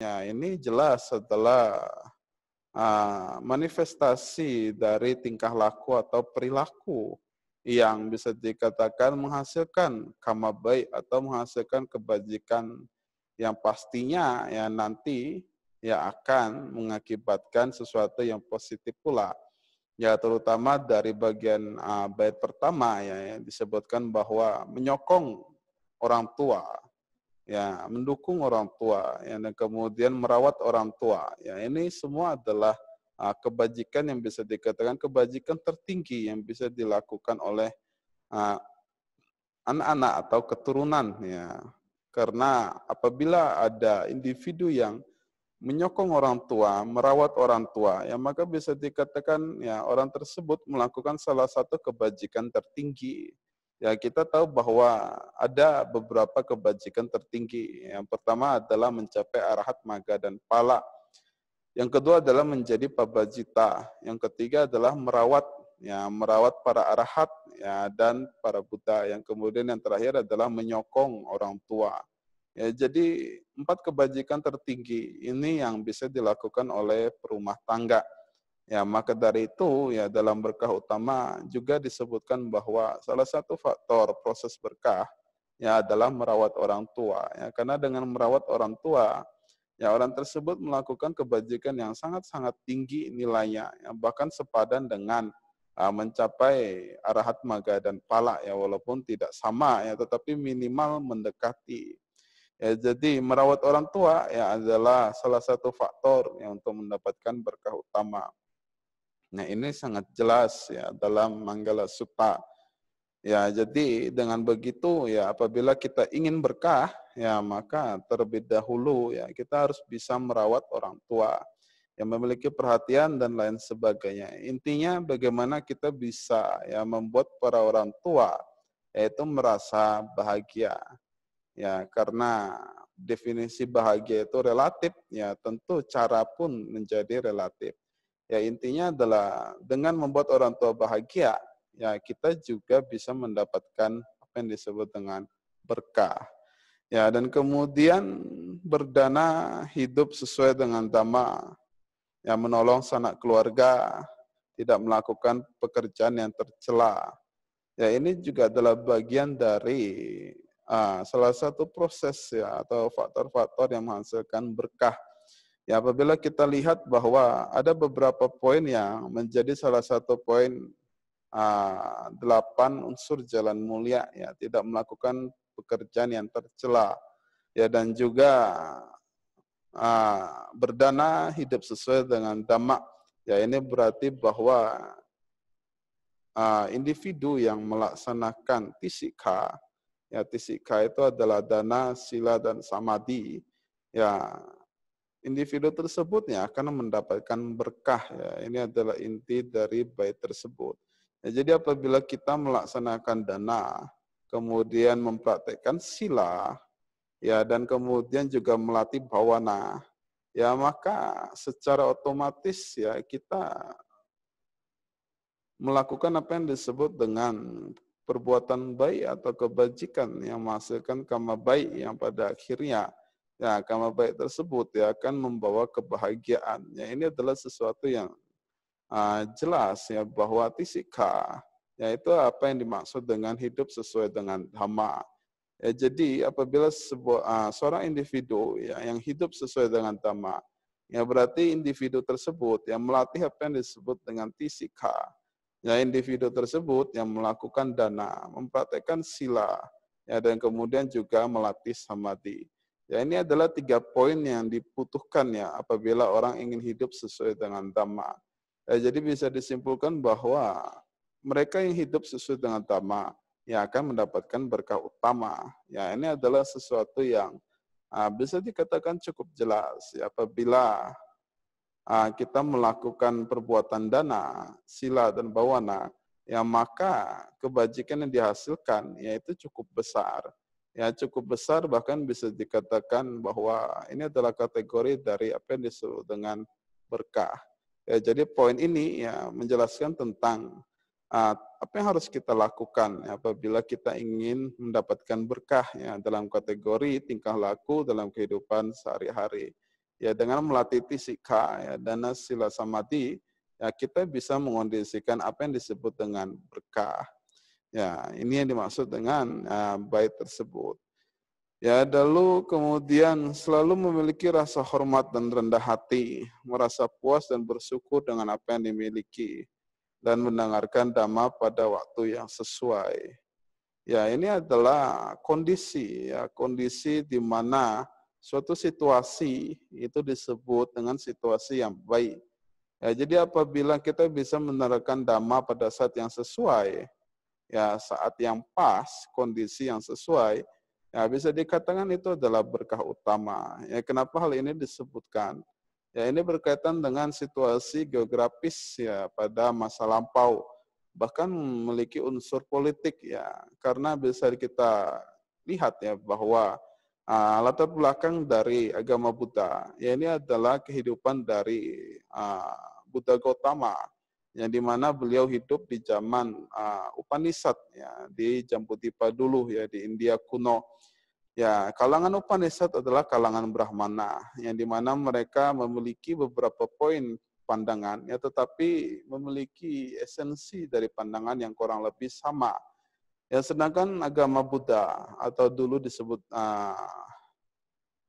Ya, ini jelas setelah manifestasi dari tingkah laku atau perilaku yang bisa dikatakan menghasilkan karma baik atau menghasilkan kebajikan yang pastinya ya nanti ya akan mengakibatkan sesuatu yang positif pula. Ya terutama dari bagian bait pertama ya yang disebutkan bahwa menyokong orang tua, ya mendukung orang tua, ya, dan kemudian merawat orang tua. Ya ini semua adalah kebajikan yang bisa dikatakan kebajikan tertinggi yang bisa dilakukan oleh ah, anak-anak atau keturunan. Ya, karena apabila ada individu yang menyokong orang tua, merawat orang tua, ya maka bisa dikatakan ya orang tersebut melakukan salah satu kebajikan tertinggi. Ya kita tahu bahwa ada beberapa kebajikan tertinggi. Yang pertama adalah mencapai arahat maga dan pala. Yang kedua adalah menjadi pabajita. Yang ketiga adalah merawat para arahat ya dan para buddha. Yang kemudian yang terakhir adalah menyokong orang tua. Ya, jadi 4 kebajikan tertinggi ini yang bisa dilakukan oleh perumah tangga. Ya, maka dari itu ya dalam berkah utama juga disebutkan bahwa salah satu faktor proses berkah ya adalah merawat orang tua. Ya, karena dengan merawat orang tua, ya orang tersebut melakukan kebajikan yang sangat-sangat tinggi nilainya, ya, bahkan sepadan dengan mencapai arahat maga dan pala ya walaupun tidak sama ya tetapi minimal mendekati. Ya, jadi merawat orang tua ya adalah salah satu faktor yang untuk mendapatkan berkah utama. Nah, ini sangat jelas ya dalam Manggala Sutta. Ya, jadi dengan begitu ya apabila kita ingin berkah ya maka terlebih dahulu ya kita harus bisa merawat orang tua yang memiliki perhatian dan lain sebagainya. Intinya bagaimana kita bisa ya membuat para orang tua yaitu merasa bahagia. Ya, karena definisi bahagia itu relatif, ya tentu cara pun menjadi relatif. Ya intinya adalah dengan membuat orang tua bahagia, ya kita juga bisa mendapatkan apa yang disebut dengan berkah. Ya dan kemudian berdana hidup sesuai dengan dhamma, ya menolong sanak keluarga, tidak melakukan pekerjaan yang tercela. Ya ini juga adalah bagian dari salah satu proses ya atau faktor-faktor yang menghasilkan berkah. Ya apabila kita lihat bahwa ada beberapa poin yang menjadi salah satu poin 8 unsur jalan mulia ya tidak melakukan pekerjaan yang tercela ya dan juga berdana hidup sesuai dengan dhamma. Ya ini berarti bahwa individu yang melaksanakan tisika, ya tisika itu adalah dana, sila, dan samadhi, ya individu tersebut ya akan mendapatkan berkah. Ya. Ini adalah inti dari bait tersebut. Ya, jadi apabila kita melaksanakan dana, kemudian mempraktekkan sila, ya dan kemudian juga melatih bawana, ya maka secara otomatis ya kita melakukan apa yang disebut dengan perbuatan baik atau kebajikan yang menghasilkan karma baik yang pada akhirnya ya karma baik tersebut ya akan membawa kebahagiaan. Ya ini adalah sesuatu yang jelas ya bahwa tisika yaitu apa yang dimaksud dengan hidup sesuai dengan dhamma. Ya, jadi apabila seorang individu ya yang hidup sesuai dengan dhamma, ya berarti individu tersebut yang melatih apa yang disebut dengan tisika. Ya, individu tersebut yang melakukan dana, mempraktekkan sila, ya dan kemudian juga melatih samadhi. Ya, ini adalah 3 poin yang dibutuhkan ya apabila orang ingin hidup sesuai dengan dhamma. Ya, jadi bisa disimpulkan bahwa mereka yang hidup sesuai dengan dhamma yang akan mendapatkan berkah utama. Ya, ini adalah sesuatu yang bisa dikatakan cukup jelas. Ya, apabila kita melakukan perbuatan dana, sila dan bawana, ya maka kebajikan yang dihasilkan yaitu cukup besar. Ya cukup besar bahkan bisa dikatakan bahwa ini adalah kategori dari apa yang disebut dengan berkah. Ya, jadi poin ini ya menjelaskan tentang apa yang harus kita lakukan ya, apabila kita ingin mendapatkan berkah ya dalam kategori tingkah laku dalam kehidupan sehari-hari. Ya dengan melatih fisika ya, dan sila samadhi, ya kita bisa mengondisikan apa yang disebut dengan berkah. Ya, ini yang dimaksud dengan bait tersebut. Ya, lalu kemudian selalu memiliki rasa hormat dan rendah hati, merasa puas dan bersyukur dengan apa yang dimiliki, dan mendengarkan dhamma pada waktu yang sesuai. Ya, ini adalah kondisi, ya, kondisi di mana suatu situasi itu disebut dengan situasi yang baik. Ya, jadi apabila kita bisa menerapkan dhamma pada saat yang sesuai, ya saat yang pas, kondisi yang sesuai, ya bisa dikatakan itu adalah berkah utama. Ya, kenapa hal ini disebutkan? Ya, ini berkaitan dengan situasi geografis ya pada masa lampau, bahkan memiliki unsur politik ya, karena bisa kita lihat ya bahwa latar belakang dari agama Buddha, ya ini adalah kehidupan dari Buddha Gautama, yang dimana beliau hidup di zaman Upanishad ya, di Jambudvipa dulu ya, di India kuno. Ya, kalangan Upanishad adalah kalangan Brahmana, yang dimana mereka memiliki beberapa poin pandangan, ya, tetapi memiliki esensi dari pandangan yang kurang lebih sama. Ya, sedangkan agama Buddha atau dulu disebut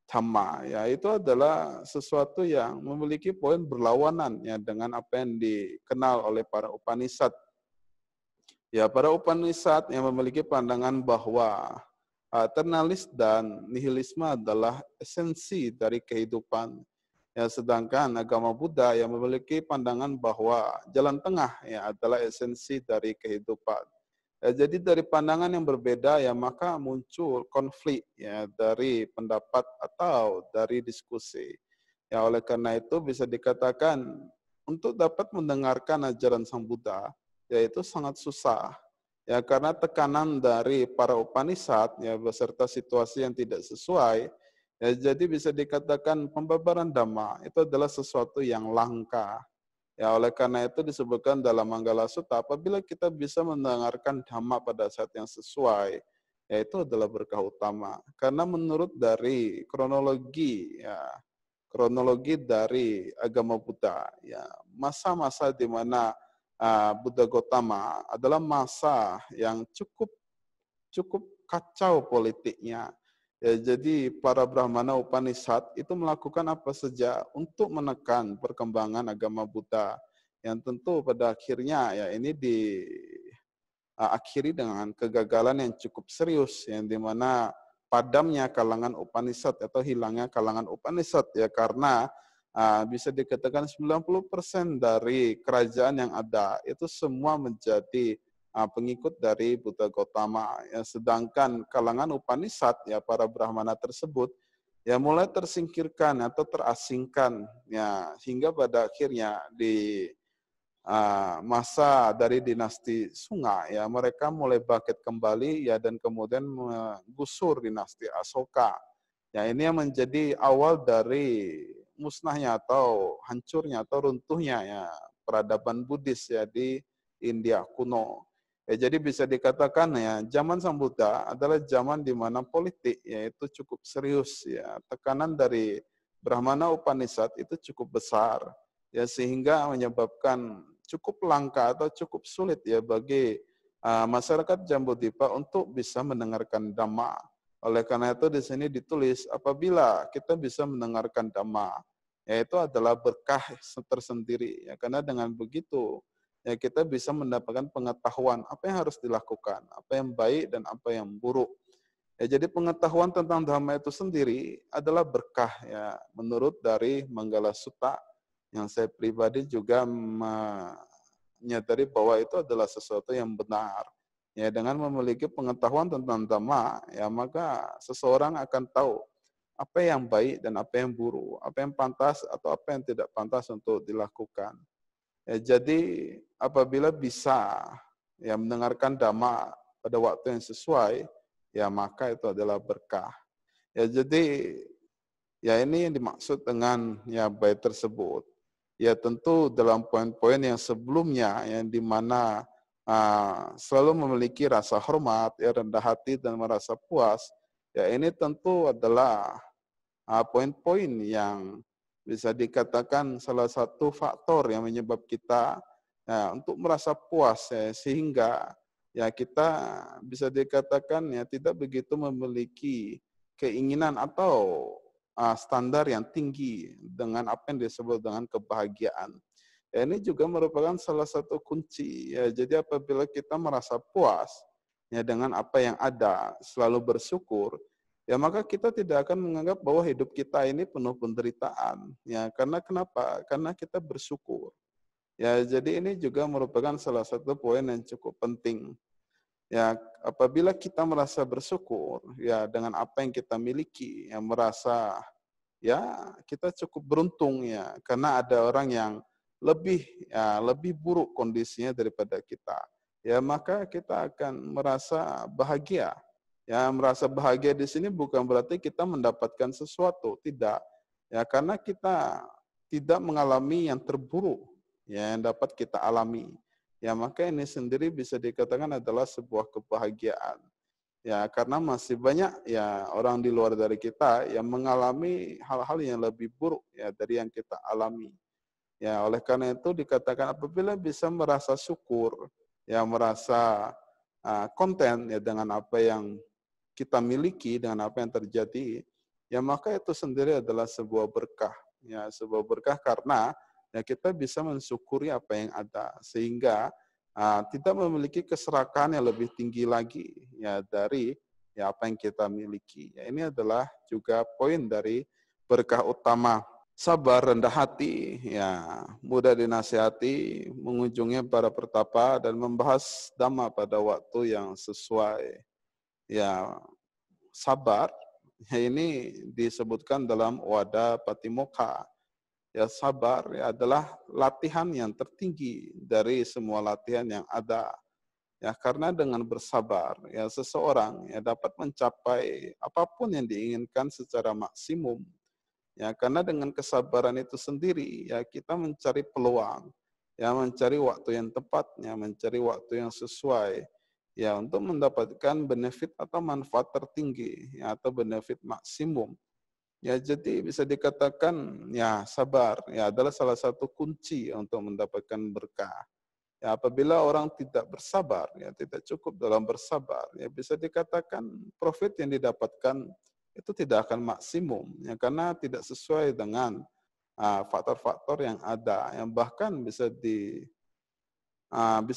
Dhamma, ya itu adalah sesuatu yang memiliki poin berlawanan ya dengan apa yang dikenal oleh para Upanishad. Ya, para Upanishad yang memiliki pandangan bahwa ternalis dan nihilisme adalah esensi dari kehidupan. Ya, sedangkan agama Buddha yang memiliki pandangan bahwa jalan tengah ya adalah esensi dari kehidupan. Ya, jadi dari pandangan yang berbeda ya maka muncul konflik ya dari pendapat atau dari diskusi. Ya, oleh karena itu bisa dikatakan untuk dapat mendengarkan ajaran Sang Buddha yaitu sangat susah. Ya, karena tekanan dari para Upanishad ya beserta situasi yang tidak sesuai, ya jadi bisa dikatakan pembabaran Dhamma itu adalah sesuatu yang langka. Ya, oleh karena itu disebutkan dalam Manggala Sutta, apabila kita bisa mendengarkan Dhamma pada saat yang sesuai, yaitu adalah berkah utama. Karena menurut dari kronologi dari agama Buddha, ya masa-masa di mana Buddha Gautama adalah masa yang cukup cukup kacau politiknya. Ya, jadi para Brahmana Upanishad itu melakukan apa saja untuk menekan perkembangan agama Buddha, yang tentu pada akhirnya ya ini diakhiri dengan kegagalan yang cukup serius, yang dimana padamnya kalangan Upanishad atau hilangnya kalangan Upanishad ya, karena bisa dikatakan 90% dari kerajaan yang ada itu semua menjadi pengikut dari Buddha Gautama. Ya, sedangkan kalangan Upanishad ya para Brahmana tersebut ya mulai tersingkirkan atau terasingkan ya, hingga pada akhirnya di masa dari dinasti Sunga ya mereka mulai bangkit kembali ya, dan kemudian menggusur dinasti Asoka. Ya, ini yang menjadi awal dari musnahnya atau hancurnya atau runtuhnya ya peradaban Buddhis ya di India kuno. Ya, jadi bisa dikatakan ya zaman Sang Buddha adalah zaman di mana politik yaitu cukup serius ya. Tekanan dari Brahmana Upanishad itu cukup besar ya, sehingga menyebabkan cukup langka atau cukup sulit ya bagi masyarakat Jambudvipa untuk bisa mendengarkan Dhamma. Oleh karena itu di sini ditulis apabila kita bisa mendengarkan Dhamma, yaitu adalah berkah tersendiri ya, karena dengan begitu ya kita bisa mendapatkan pengetahuan apa yang harus dilakukan, apa yang baik dan apa yang buruk. Ya, jadi pengetahuan tentang Dhamma itu sendiri adalah berkah ya menurut dari Manggala Sutta, yang saya pribadi juga menyadari bahwa itu adalah sesuatu yang benar. Ya, dengan memiliki pengetahuan tentang Dhamma, ya maka seseorang akan tahu apa yang baik dan apa yang buruk, apa yang pantas atau apa yang tidak pantas untuk dilakukan. Ya, jadi apabila bisa ya mendengarkan Dhamma pada waktu yang sesuai, ya maka itu adalah berkah. Ya, jadi ya ini yang dimaksud dengan ya bait tersebut. Ya tentu dalam poin-poin yang sebelumnya yang dimana selalu memiliki rasa hormat, ya rendah hati dan merasa puas. Ya ini tentu adalah poin-poin yang bisa dikatakan salah satu faktor yang menyebab kita untuk merasa puas ya, sehingga ya kita bisa dikatakan ya tidak begitu memiliki keinginan atau standar yang tinggi dengan apa yang disebut dengan kebahagiaan. Ya, ini juga merupakan salah satu kunci ya. Jadi apabila kita merasa puas ya dengan apa yang ada, selalu bersyukur, ya maka kita tidak akan menganggap bahwa hidup kita ini penuh penderitaan. Ya, karena kenapa? Karena kita bersyukur. Ya, jadi ini juga merupakan salah satu poin yang cukup penting. Ya, apabila kita merasa bersyukur ya dengan apa yang kita miliki, yang merasa ya kita cukup beruntung ya karena ada orang yang lebih buruk kondisinya daripada kita. Ya, maka kita akan merasa bahagia. Ya, merasa bahagia di sini bukan berarti kita mendapatkan sesuatu, tidak. Ya, karena kita tidak mengalami yang terburuk ya, yang dapat kita alami. Ya, maka ini sendiri bisa dikatakan adalah sebuah kebahagiaan. Ya, karena masih banyak ya orang di luar dari kita yang mengalami hal-hal yang lebih buruk ya dari yang kita alami. Ya, oleh karena itu dikatakan apabila bisa merasa syukur, ya merasa konten ya dengan apa yang kita miliki, dengan apa yang terjadi, ya maka itu sendiri adalah sebuah berkah. Ya, sebuah berkah karena ya kita bisa mensyukuri apa yang ada sehingga tidak memiliki keserakahan yang lebih tinggi lagi ya dari ya apa yang kita miliki. Ya, ini adalah juga poin dari berkah utama. Sabar, rendah hati, ya mudah dinasihati, mengunjungi para pertapa dan membahas dhamma pada waktu yang sesuai. Ya, sabar, ya ini disebutkan dalam Wada Patimokkha. Ya, sabar ya adalah latihan yang tertinggi dari semua latihan yang ada. Ya, karena dengan bersabar, ya seseorang ya dapat mencapai apapun yang diinginkan secara maksimum. Ya, karena dengan kesabaran itu sendiri, ya kita mencari peluang, ya mencari waktu yang tepat, ya mencari waktu yang sesuai, ya untuk mendapatkan benefit atau manfaat tertinggi, ya atau benefit maksimum. Ya, jadi bisa dikatakan ya sabar ya adalah salah satu kunci untuk mendapatkan berkah. Ya, apabila orang tidak bersabar, ya tidak cukup dalam bersabar, ya bisa dikatakan profit yang didapatkan itu tidak akan maksimum, ya karena tidak sesuai dengan faktor-faktor yang ada, yang bahkan bisa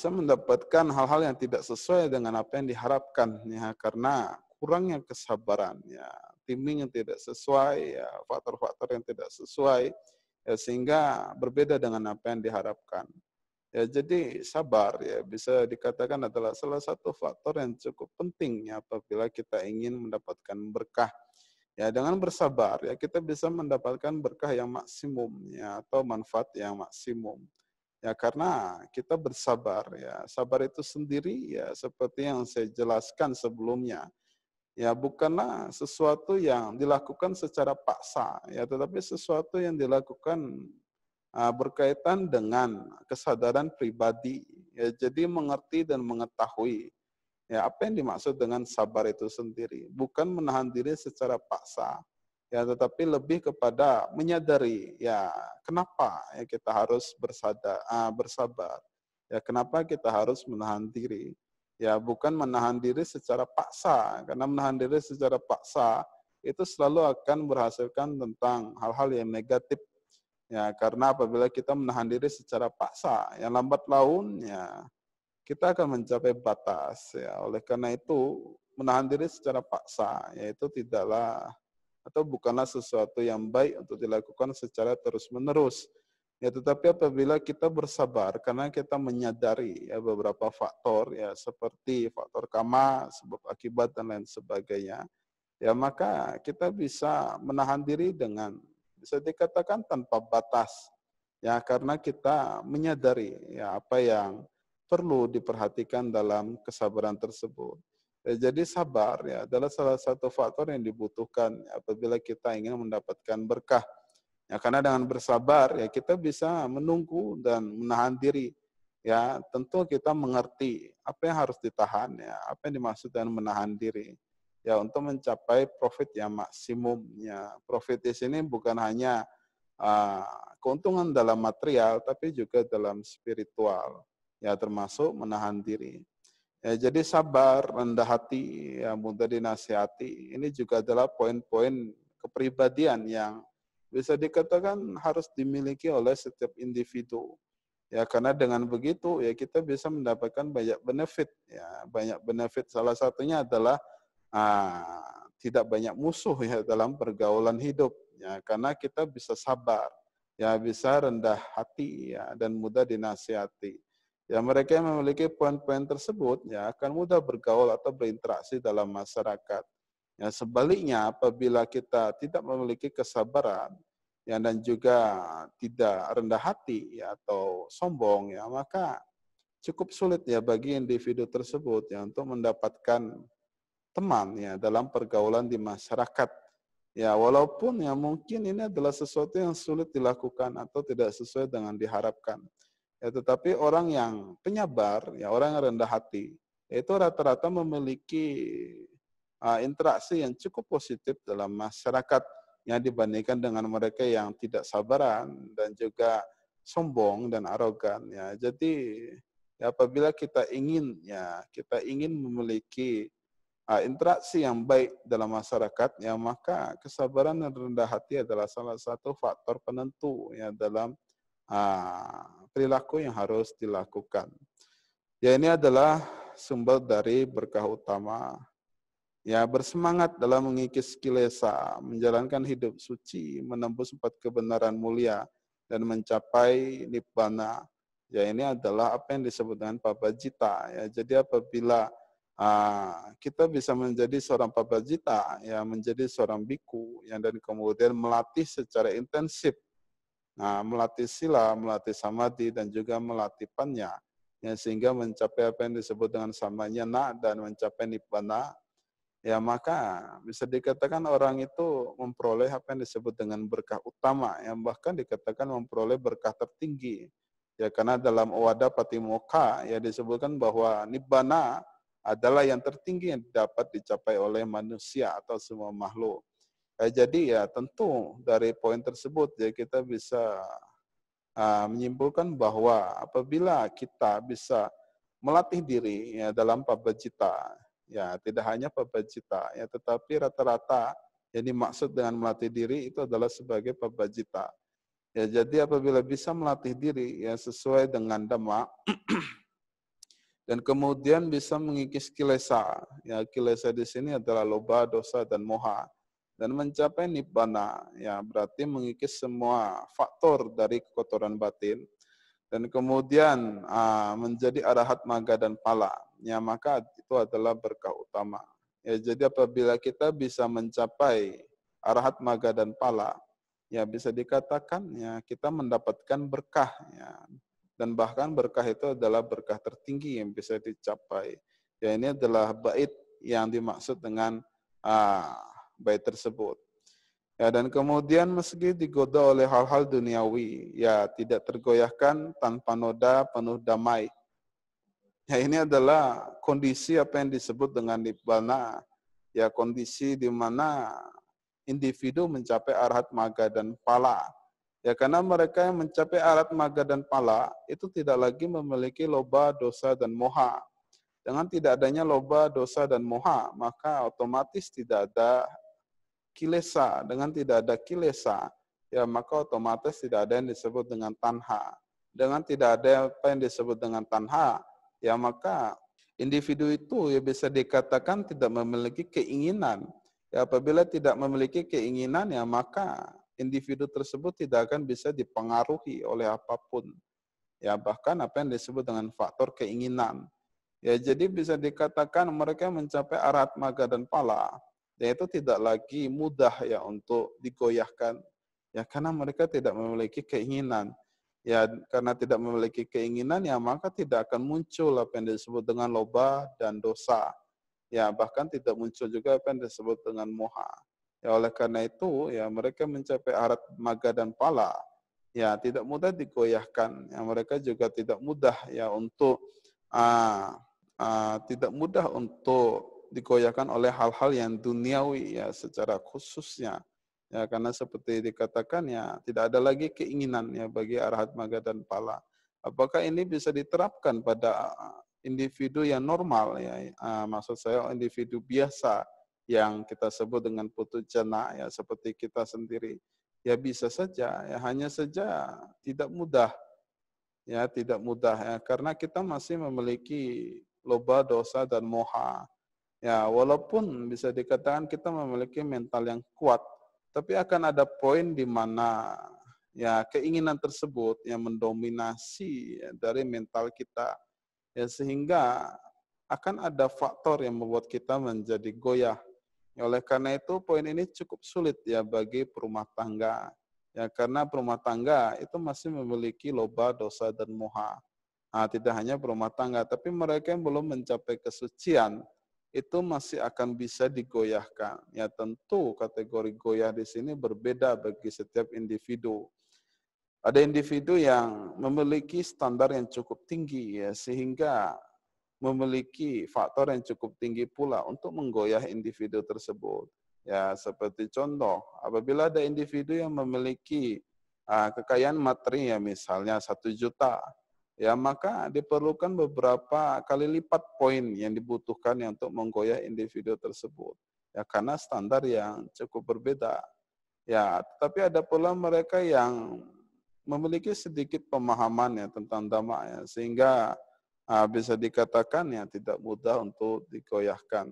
mendapatkan hal-hal yang tidak sesuai dengan apa yang diharapkan, ya karena kurangnya kesabaran, ya timing yang tidak sesuai, ya faktor-faktor yang tidak sesuai, ya sehingga berbeda dengan apa yang diharapkan. Ya, jadi sabar ya bisa dikatakan adalah salah satu faktor yang cukup penting ya apabila kita ingin mendapatkan berkah. Ya, dengan bersabar ya kita bisa mendapatkan berkah yang maksimum ya atau manfaat yang maksimum. Ya, karena kita bersabar ya. Sabar itu sendiri ya seperti yang saya jelaskan sebelumnya. Ya, bukanlah sesuatu yang dilakukan secara paksa ya, tetapi sesuatu yang dilakukan berkaitan dengan kesadaran pribadi. Ya, jadi mengerti dan mengetahui ya apa yang dimaksud dengan sabar itu sendiri, bukan menahan diri secara paksa. Ya, tetapi lebih kepada menyadari ya kenapa ya kita harus bersabar. Ya, kenapa kita harus menahan diri? Ya, bukan menahan diri secara paksa, karena menahan diri secara paksa itu selalu akan berhasilkan tentang hal-hal yang negatif. Ya, karena apabila kita menahan diri secara paksa, yang lambat laun ya kita akan mencapai batas. Ya, oleh karena itu menahan diri secara paksa yaitu tidaklah atau bukanlah sesuatu yang baik untuk dilakukan secara terus-menerus. Ya, tetapi apabila kita bersabar karena kita menyadari ya beberapa faktor ya seperti faktor karma, sebab akibat dan lain sebagainya, ya maka kita bisa menahan diri dengan bisa dikatakan tanpa batas. Ya, karena kita menyadari ya apa yang perlu diperhatikan dalam kesabaran tersebut. Ya, jadi sabar ya adalah salah satu faktor yang dibutuhkan apabila kita ingin mendapatkan berkah. Ya, karena dengan bersabar ya kita bisa menunggu dan menahan diri. Ya, tentu kita mengerti apa yang harus ditahan ya, apa yang dimaksud dengan menahan diri. Ya, untuk mencapai profit yang maksimum. Ya, profit di sini bukan hanya keuntungan dalam material, tapi juga dalam spiritual, ya termasuk menahan diri. Ya, jadi sabar, rendah hati, ya mudah dinasihati. Ini juga adalah poin-poin kepribadian yang bisa dikatakan harus dimiliki oleh setiap individu. Ya, karena dengan begitu ya kita bisa mendapatkan banyak benefit. Ya, banyak benefit. Salah satunya adalah tidak banyak musuh ya dalam pergaulan hidup. Ya, karena kita bisa sabar, ya bisa rendah hati, ya dan mudah dinasihati. Ya, mereka yang memiliki poin-poin tersebut ya akan mudah bergaul atau berinteraksi dalam masyarakat. Ya, sebaliknya apabila kita tidak memiliki kesabaran ya dan juga tidak rendah hati ya atau sombong ya, maka cukup sulit ya bagi individu tersebut ya untuk mendapatkan teman ya dalam pergaulan di masyarakat. Ya, walaupun ya mungkin ini adalah sesuatu yang sulit dilakukan atau tidak sesuai dengan diharapkan. Ya, tetapi orang yang penyabar, ya orang yang rendah hati, itu rata-rata memiliki interaksi yang cukup positif dalam masyarakat yang dibandingkan dengan mereka yang tidak sabaran dan juga sombong dan arogan. Ya, jadi ya, apabila kita ingin memiliki interaksi yang baik dalam masyarakat, ya maka kesabaran dan rendah hati adalah salah satu faktor penentu ya dalam perilaku yang harus dilakukan. Ya, ini adalah sumber dari berkah utama. Ya, bersemangat dalam mengikis kilesa, menjalankan hidup suci, menembus empat kebenaran mulia, dan mencapai nibbana. Ya, ini adalah apa yang disebut dengan pabajita. Ya, jadi apabila kita bisa menjadi seorang pabajita, ya menjadi seorang biku, yang dan kemudian melatih secara intensif. Nah, melatih sila, melatih samadhi, dan juga melatih panya, ya, sehingga mencapai apa yang disebut dengan samanyana dan mencapai nibbana. Ya, maka bisa dikatakan orang itu memperoleh apa yang disebut dengan berkah utama, yang bahkan dikatakan memperoleh berkah tertinggi. Ya, karena dalam Owada Patimokkha ya disebutkan bahwa nibbana adalah yang tertinggi yang dapat dicapai oleh manusia atau semua makhluk. Jadi ya tentu dari poin tersebut ya kita bisa menyimpulkan bahwa apabila kita bisa melatih diri ya dalam pabajita, ya tidak hanya pabajita ya tetapi rata-rata yang dimaksud dengan melatih diri itu adalah sebagai pabajita. Ya, jadi apabila bisa melatih diri ya sesuai dengan dhamma dan kemudian bisa mengikis kilesa. Ya, kilesa di sini adalah loba, dosa dan moha. Dan mencapai nibbana, ya berarti mengikis semua faktor dari kekotoran batin dan kemudian menjadi arahat maga dan pala, ya maka itu adalah berkah utama. Ya, jadi apabila kita bisa mencapai arahat maga dan pala, ya bisa dikatakan ya kita mendapatkan berkah ya. Dan bahkan berkah itu adalah berkah tertinggi yang bisa dicapai. Ya, ini adalah bait yang dimaksud dengan bait tersebut. Ya, dan kemudian meski digoda oleh hal-hal duniawi, ya tidak tergoyahkan tanpa noda penuh damai. Ya, ini adalah kondisi apa yang disebut dengan nibbana. Ya, kondisi di mana individu mencapai arahat maga dan pala. Ya, karena mereka yang mencapai arahat maga dan pala itu tidak lagi memiliki loba, dosa, dan moha. Dengan tidak adanya loba, dosa, dan moha, maka otomatis tidak ada kilesa. Dengan tidak ada kilesa, ya maka otomatis tidak ada yang disebut dengan tanha. Dengan tidak ada apa yang disebut dengan tanha, ya maka individu itu ya bisa dikatakan tidak memiliki keinginan. Ya, apabila tidak memiliki keinginan, ya maka individu tersebut tidak akan bisa dipengaruhi oleh apapun. Ya, bahkan apa yang disebut dengan faktor keinginan. Ya, jadi bisa dikatakan mereka mencapai arahat maga dan pala, yaitu tidak lagi mudah ya untuk digoyahkan. Ya, karena mereka tidak memiliki keinginan. Ya, karena tidak memiliki keinginan, ya maka tidak akan muncul apa yang disebut dengan loba dan dosa. Ya, bahkan tidak muncul juga apa yang disebut dengan moha. Ya, oleh karena itu, ya mereka mencapai arahat maga dan pala, ya tidak mudah digoyahkan. Ya, mereka juga tidak mudah ya untuk tidak mudah untuk digoyahkan oleh hal-hal yang duniawi ya secara khususnya. Ya, karena seperti dikatakan ya tidak ada lagi keinginan ya bagi arahat maga dan pala. Apakah ini bisa diterapkan pada individu yang normal ya? Maksud saya individu biasa yang kita sebut dengan putu jana ya seperti kita sendiri. Ya bisa saja ya, hanya saja tidak mudah ya, tidak mudah ya karena kita masih memiliki loba dosa dan moha. Ya, walaupun bisa dikatakan kita memiliki mental yang kuat, tapi akan ada poin di mana ya keinginan tersebut yang mendominasi ya, dari mental kita. Ya, sehingga akan ada faktor yang membuat kita menjadi goyah. Ya, oleh karena itu poin ini cukup sulit ya bagi perumah tangga. Ya, karena perumah tangga itu masih memiliki loba, dosa, dan moha. Nah, tidak hanya berumah tangga, tapi mereka yang belum mencapai kesucian, itu masih akan bisa digoyahkan. Ya tentu kategori goyah di sini berbeda bagi setiap individu. Ada individu yang memiliki standar yang cukup tinggi ya sehingga memiliki faktor yang cukup tinggi pula untuk menggoyah individu tersebut. Ya seperti contoh, apabila ada individu yang memiliki kekayaan materi ya misalnya 1 juta, ya maka diperlukan beberapa kali lipat poin yang dibutuhkan ya untuk menggoyah individu tersebut. Ya karena standar yang cukup berbeda. Ya, tapi ada pula mereka yang memiliki sedikit pemahaman ya tentang dhamma ya, sehingga bisa dikatakan ya tidak mudah untuk digoyahkan.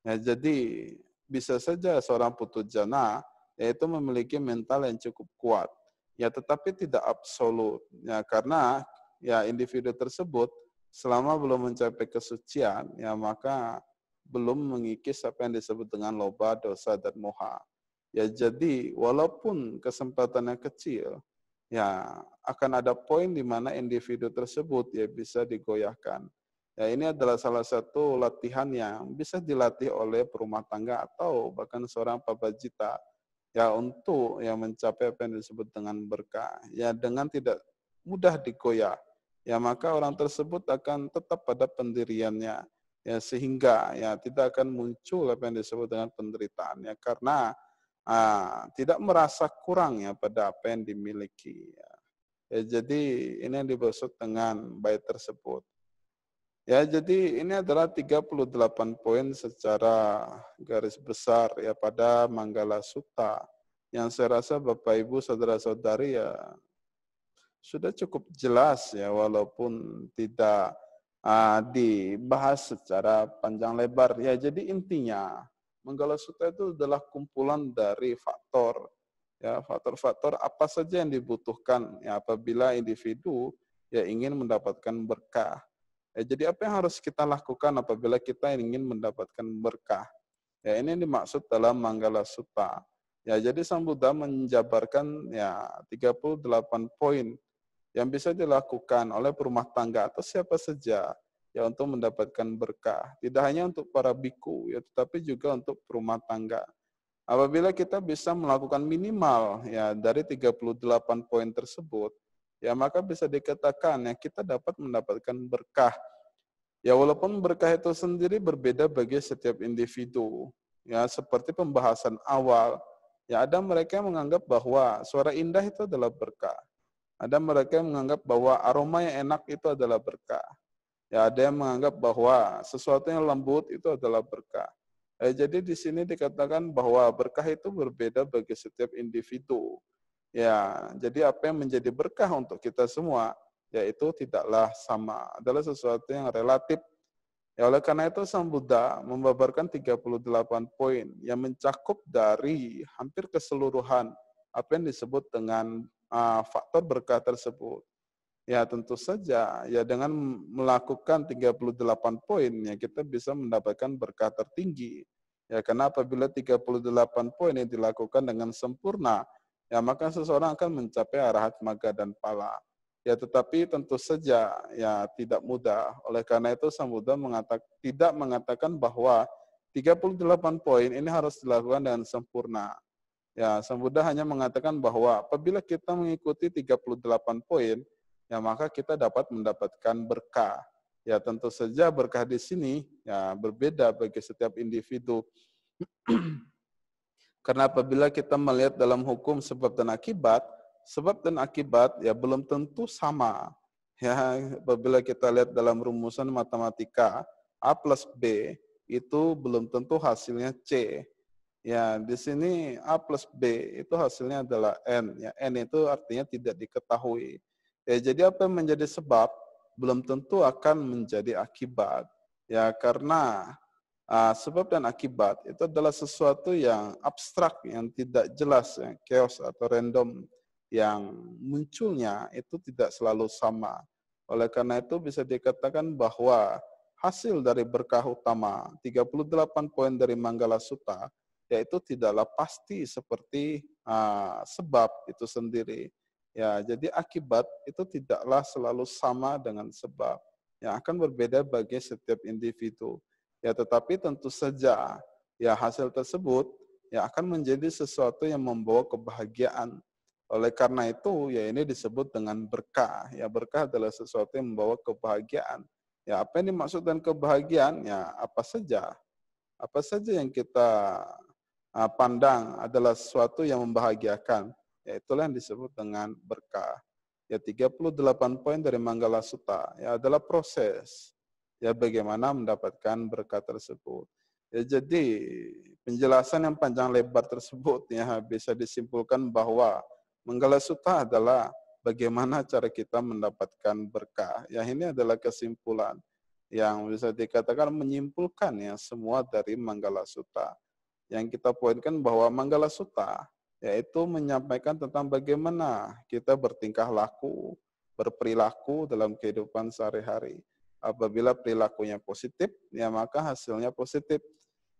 Ya, jadi bisa saja seorang putu jana yaitu memiliki mental yang cukup kuat. Ya, tetapi tidak absolut. Ya, karena ya individu tersebut selama belum mencapai kesucian, ya maka belum mengikis apa yang disebut dengan loba, dosa, dan moha. Ya, jadi walaupun kesempatannya kecil, ya akan ada poin di mana individu tersebut ya bisa digoyahkan. Ya, ini adalah salah satu latihan yang bisa dilatih oleh perumah tangga atau bahkan seorang pabajita ya untuk yang mencapai apa yang disebut dengan berkah. Ya dengan tidak mudah digoyah. Ya maka orang tersebut akan tetap pada pendiriannya. Ya sehingga ya tidak akan muncul apa yang disebut dengan penderitaan ya karena tidak merasa kurang ya pada apa yang dimiliki. Ya. Ya, jadi ini yang dimaksud dengan bait tersebut. Ya, jadi ini adalah 38 poin secara garis besar ya pada Manggala Sutta yang saya rasa Bapak Ibu saudara-saudari ya sudah cukup jelas ya walaupun tidak dibahas secara panjang lebar. Ya, jadi intinya Manggala Sutta itu adalah kumpulan dari faktor ya faktor-faktor apa saja yang dibutuhkan ya apabila individu ya ingin mendapatkan berkah. Ya, jadi apa yang harus kita lakukan apabila kita ingin mendapatkan berkah? Ya, ini dimaksud dalam Manggala Sutta. Ya, jadi Sang Buddha menjabarkan ya 38 poin yang bisa dilakukan oleh perumah tangga atau siapa saja ya untuk mendapatkan berkah. Tidak hanya untuk para biku ya, tetapi juga untuk perumah tangga. Apabila kita bisa melakukan minimal ya dari 38 poin tersebut, ya maka bisa dikatakan ya kita dapat mendapatkan berkah. Ya walaupun berkah itu sendiri berbeda bagi setiap individu. Ya seperti pembahasan awal, ya ada mereka yang menganggap bahwa suara indah itu adalah berkah. Ada mereka yang menganggap bahwa aroma yang enak itu adalah berkah. Ya ada yang menganggap bahwa sesuatu yang lembut itu adalah berkah. Jadi di sini dikatakan bahwa berkah itu berbeda bagi setiap individu. Ya, jadi apa yang menjadi berkah untuk kita semua, yaitu tidaklah sama, adalah sesuatu yang relatif. Ya, oleh karena itu Sang Buddha membabarkan 38 poin yang mencakup dari hampir keseluruhan apa yang disebut dengan faktor berkah tersebut. Ya tentu saja, ya dengan melakukan 38 poin, ya kita bisa mendapatkan berkah tertinggi. Ya karena apabila 38 poin yang dilakukan dengan sempurna, ya maka seseorang akan mencapai arahat maga dan pala. Ya tetapi tentu saja ya tidak mudah. Oleh karena itu Sang Buddha tidak mengatakan bahwa 38 poin ini harus dilakukan dengan sempurna. Ya, Sang Buddha hanya mengatakan bahwa apabila kita mengikuti 38 poin, ya maka kita dapat mendapatkan berkah. Ya, tentu saja berkah di sini ya berbeda bagi setiap individu. Karena apabila kita melihat dalam hukum sebab dan akibat ya belum tentu sama. Ya, apabila kita lihat dalam rumusan matematika, A plus B itu belum tentu hasilnya C. Ya, di sini A plus B itu hasilnya adalah N. Ya, N itu artinya tidak diketahui. Ya, jadi apa yang menjadi sebab belum tentu akan menjadi akibat. Ya, karena sebab dan akibat itu adalah sesuatu yang abstrak, yang tidak jelas, yang chaos atau random, yang munculnya itu tidak selalu sama. Oleh karena itu bisa dikatakan bahwa hasil dari berkah utama 38 poin dari Manggala Sutta yaitu tidaklah pasti seperti sebab itu sendiri. Ya, jadi akibat itu tidaklah selalu sama dengan sebab. Yang akan berbeda bagi setiap individu. Ya, tetapi tentu saja ya hasil tersebut ya akan menjadi sesuatu yang membawa kebahagiaan. Oleh karena itu, ya ini disebut dengan berkah. Ya, berkah adalah sesuatu yang membawa kebahagiaan. Ya, apa yang dimaksud dengan kebahagiaan? Ya, apa saja. Apa saja yang kita pandang adalah sesuatu yang membahagiakan. Ya, itulah yang disebut dengan berkah. Ya, 38 poin dari Manggala Sutta ya adalah proses ya bagaimana mendapatkan berkah tersebut. Ya, jadi penjelasan yang panjang lebar tersebut ya bisa disimpulkan bahwa Manggala Sutta adalah bagaimana cara kita mendapatkan berkah. Ya, ini adalah kesimpulan yang bisa dikatakan menyimpulkan ya semua dari Manggala Sutta. Yang kita poinkan bahwa Manggala Sutta yaitu menyampaikan tentang bagaimana kita bertingkah laku, berperilaku dalam kehidupan sehari-hari. Apabila perilakunya positif, ya maka hasilnya positif.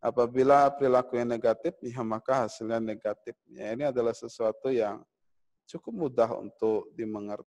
Apabila perilakunya negatif, ya maka hasilnya negatif. Ya, ini adalah sesuatu yang cukup mudah untuk dimengerti.